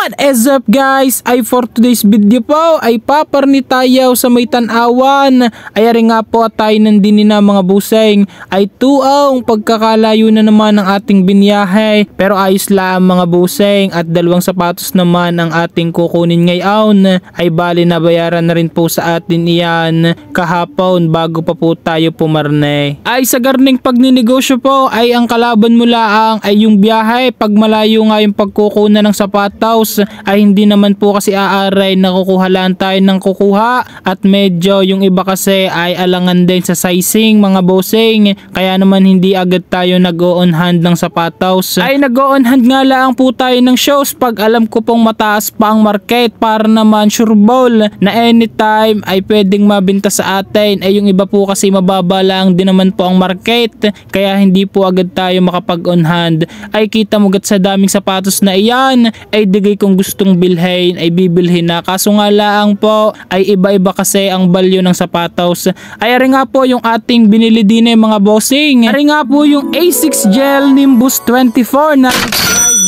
What is up guys? Ay for today's video po ay paparni tayo sa may tanawan. Ay ari nga po at tayo nandini na mga buseng. Ay tuong pagkakalayo na naman ng ating binyahe. Pero ayos lang mga buseng at dalawang sapatos naman ang ating kukunin ngayon. Ay bali na bayaran na rin po sa atin iyan kahapon bago pa po tayo pumarne. Ay sa garning pagninegosyo po ay ang kalaban mo laang ay yung biyahe. Pag malayo nga yung pagkukunan ng sapatos ay hindi naman po kasi aaray na kukuha lang tayo ng kukuha at medyo yung iba kasi ay alangan din sa sizing mga bossing kaya naman hindi agad tayo nag-on hand ng sapatos. Ay nag-on hand nga lang po tayo ng shoes pag alam ko pong mataas pa ang market para naman sure ball na anytime ay pwedeng mabenta sa atin. Ay yung iba po kasi mababa lang din naman po ang market kaya hindi po agad tayo makapag-on hand. Ay kita mo gat sa daming sapatos na iyan ay digay kung gustong bilhin ay bibilhin na, kaso nga lang po ay iba-iba kasi ang value ng sapatos. Ay ari nga po yung ating binili din mga bossing. Ari nga po yung A6 Gel Nimbus 24 na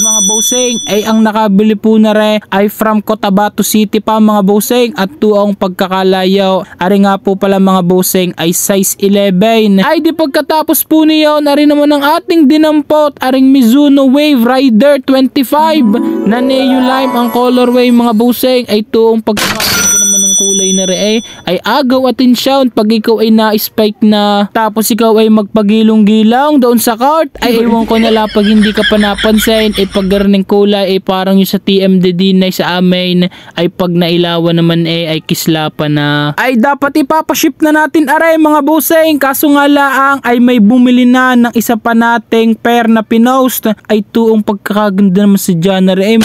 mga bossing ay ang nakabili po na rin ay from Cotabato City pa mga bossing at tuong pagkakalayo. Ari nga po pala mga bossing ay size 11. Ay di pagkatapos po niyon ari naman ang ating dinampot aring Mizuno Wave Rider 25 na Neo Lime ang colorway mga bossing ay tuong pagkakalayo naman ng kulay na rin ay agaw atensyon pag ikaw ay na-spike na tapos ikaw ay magpagilong-gilong doon sa cart ay ewan ko nala pag hindi ka pa napansin ay pag garning kulay ay parang yung sa TMDD na sa amin ay pag nailawan naman ay kislapan na. Ay dapat ipapaship na natin aray mga bossing kaso nga laang ay may bumili na ng isa pa nating pair na pinost ay tuong pagkakaganda naman si January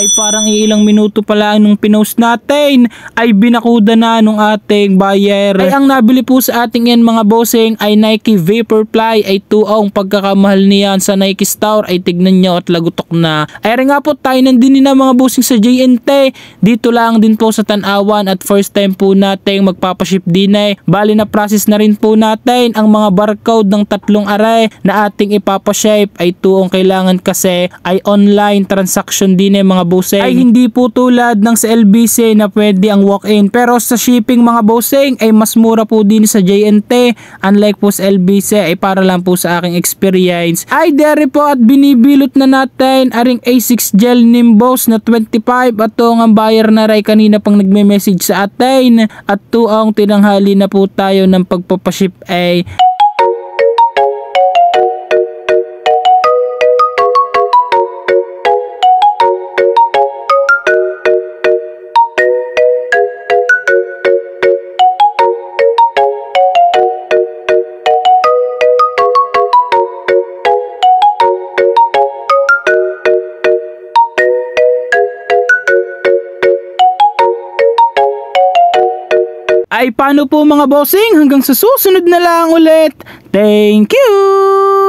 ay parang ilang minuto pa lang nung pinost natin ay binakuda na nung ating buyer. Ay ang nabili po sa ating yan mga bossing ay Nike Vaporfly ay tuong pagkakamahal niyan sa Nike Store ay tignan nyo at lagutok na. Ay rin nga po tayo nandini na mga bossing sa JNT dito lang din po sa Tanawan at first time po natin magpapaship din bali na process na rin po natin ang mga barcode ng tatlong aray na ating ipapaship ay tuong kailangan kasi ay online transaction din mga bossing ay hindi po tulad ng sa LBC na pwede ang walk-in pero sa shipping mga bossing ay mas mura po din sa JNT unlike po sa LBC ay para lang po sa aking experience. Ay dere po at binibilot na natin aring A6 Gel Nimbus na 25 at tuong ang buyer na ray kanina pang nagme-message sa atin at tuong tinanghali na po tayo ng pagpapaship ay ay paano po mga bossing hanggang sa susunod na lang ulit. Thank you!